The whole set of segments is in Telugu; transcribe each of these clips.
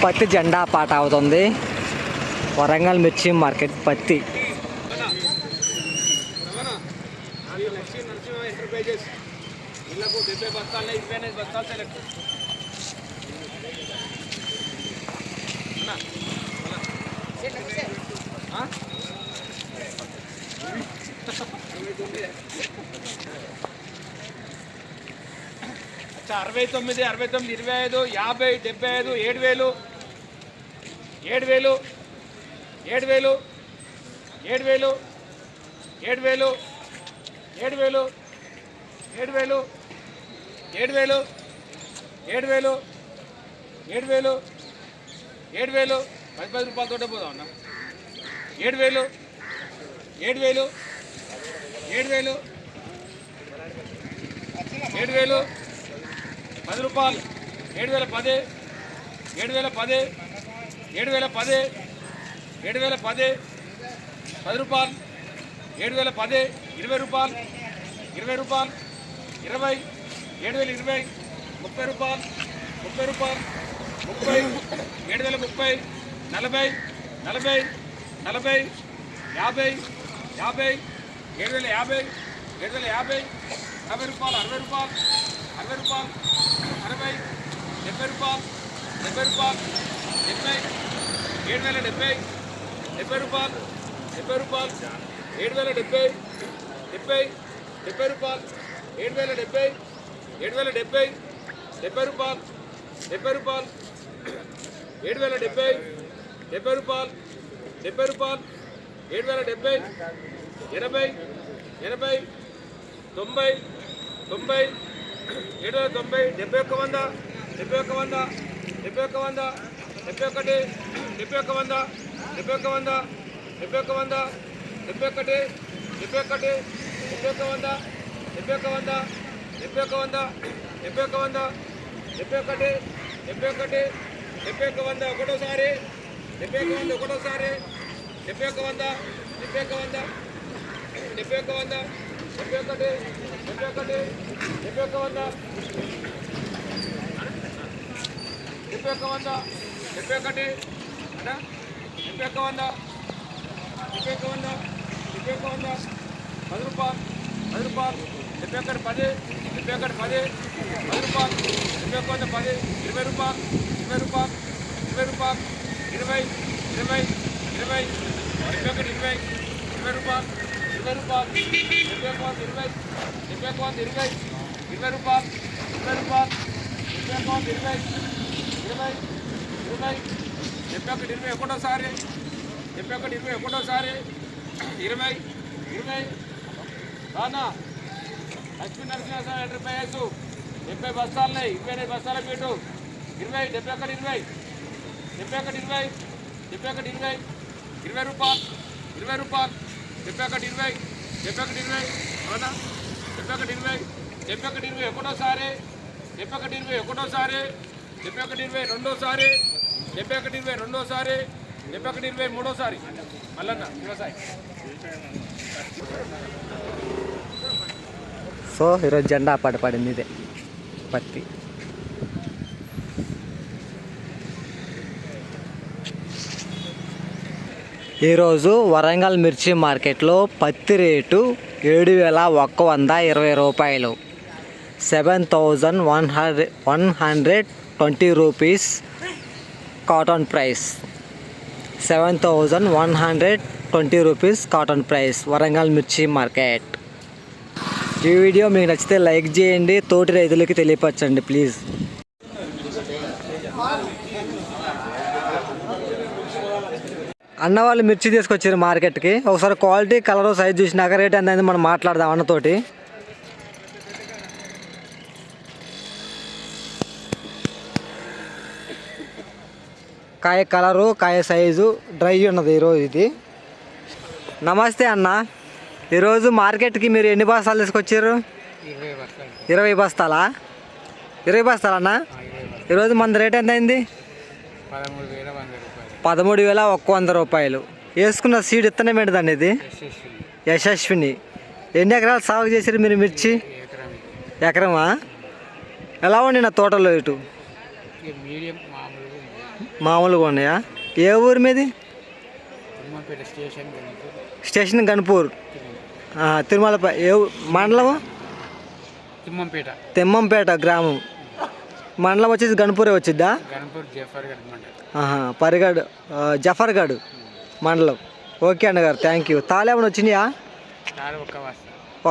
పత్తి జెండా పాట అవుతుంది. వరంగల్ మిర్చి మార్కెట్ పత్తి. అరవై తొమ్మిది 25 50 75 7000 7000 7000 7000 7000 7000 7000 7000 7000 7000 7000 10 రూపాయలతోటే పోదాం అన్న. 7000 7000 7000 7000 10 రూపాయలు 7010 7010 7010 7010 10 రూపాయలు 7010 20 రూపాయలు 20 రూపాయలు 20 7020 30 రూపాయలు 30 రూపాయలు 30 7030 40 40 40 50 50 7050 7050 50 రూపాయలు 60 రూపాయలు 60 రూపాయలు 60 70 రూపాయలు 70 రూపాయలు 70 7070 70 రూపాయలు 70 రూపాయలు 7070 70 70 రూపాయలు 7070 7070 70 రూపాయలు 70 రూపాయలు 7070 70 రూపాయలు 70 రూపాయలు 7070 80 80 90 90 7090 71 100 71 100 71 100 71 71 71 71 71 71 71 71 71 71 71 71 ఒకటోసారి 71 ఒకటోసారి 71 71 71 71 71 71 71 71 అన్నా 71 71 71 10 రూపాయలు 10 రూపాయలు 71 10 71 10 10 రూపాయలు 71 10 20 రూపాయలు 20 రూపాయలు 20 రూపాయలు 20 20 20 71 20 20 రూపాయలు 20 రూపాయలు 71 20 71 20 20 రూపాయలు 20 రూపాయలు 71 20 20 20 71 20 ఒకటోసారి 71 20 ఒకటోసారి 20 20 రానా లక్ష్మీ నరసింహ ఎంటర్ప్రైజెస్ 70 బస్తాలున్నాయి 25 బస్తాల పీటు 20 71 20 71 20 71 20 20 రూపాయలు 20 రూపాయలు 71 20 71 20 అవునా 71 20 71 20 ఒకటోసారి 71 20 ఒకటోసారి 71 20 రెండోసారి 71 20 రెండోసారి 71 20 మూడోసారి మల్లన్న వ్యవసాయం. సో ఈరోజు జెండా పాట పడింది ఇదే పత్తి. ఈరోజు వరంగల్ మిర్చి మార్కెట్లో పత్తి రేటు 7120 రూపాయలు. 7120 rupees cotton price. 7120 rupees cotton price Warangal మిర్చి మార్కెట్. ఈ వీడియో మీకు నచ్చితే లైక్ చేయండి, తోటి రైతులకి తెలియపరచండి ప్లీజ్. అన్న వాళ్ళు మిర్చి తీసుకొచ్చారు మార్కెట్కి. ఒకసారి క్వాలిటీ కలర్ సైజ్ చూసినాక రేట్ ఎంత అయింది మనం మాట్లాడదాం అన్నతోటి. కాయ కలరు కాయ సైజు డ్రై ఉన్నది ఈరోజు ఇది. నమస్తే అన్న, ఈరోజు మార్కెట్కి మీరు ఎన్ని బస్తాలు తీసుకొచ్చారు? 20 బస్తాలా? 20 బస్తాలా అన్న? ఈరోజు మన రేట్ ఎంత అయింది? 13,100 రూపాయలు. వేసుకున్న సీడ్ ఇత్తనం ఏంటిదండి ఇది? యశస్విని. ఎన్ని ఎకరాలు సాగు చేశారు మీరు మిర్చి? ఎకరమా? ఎలా ఉండి నా తోటలో ఇటు? మామూలుగా ఉన్నాయా? ఏ ఊరు మీది? స్టేషన్ గన్పూర్. తిరుమలపై మండలం తిమ్మంపేట గ్రామం. మండలం వచ్చేసి గన్పూరే వచ్చిద్దా? పరిగడ్ జఫర్గఢ్ మండలం. ఓకే అన్నగారు, థ్యాంక్ యూ. తాళేమన్నా వచ్చినాయా?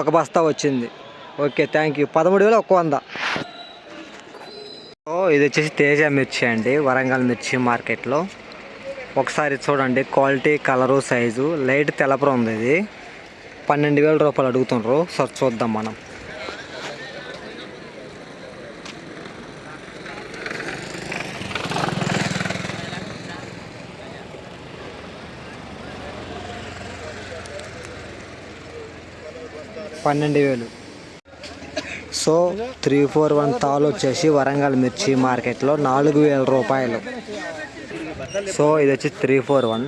ఒక బస్తా వచ్చింది. Okay, thank you. 13,100. ఇది వచ్చేసి తేజ మిర్చి అండి, వరంగల్ మిర్చి మార్కెట్లో. ఒకసారి చూడండి, క్వాలిటీ, కలరు, సైజు. లైట్ తెలపర ఉంది. ఇది 12,000 రూపాయలు అడుగుతుండ్రు. సార్ చూద్దాం మనం. సో 341 తాలు వచ్చేసి వరంగల్ మిర్చి మార్కెట్లో 4,000 రూపాయలు. సో ఇది వచ్చి 341.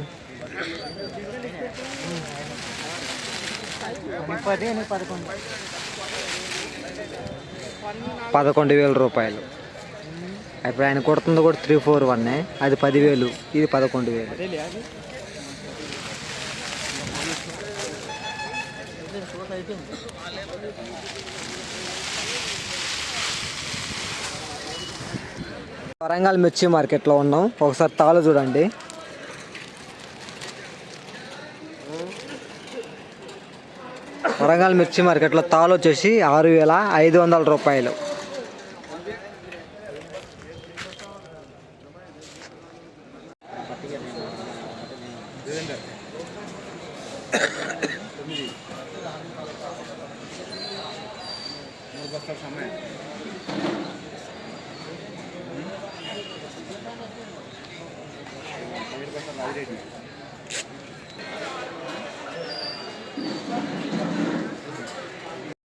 11,000 రూపాయలు. ఇప్పుడు ఆయన కొడుతుంది కూడా 341. అది 10,000, ఇది 11,000. వరంగల్ మిర్చి మార్కెట్లో ఉన్నాం. ఒకసారి తాలు చూడండి. వరంగల్ మిర్చి మార్కెట్లో తాలు వచ్చేసి 6,500 రూపాయలు.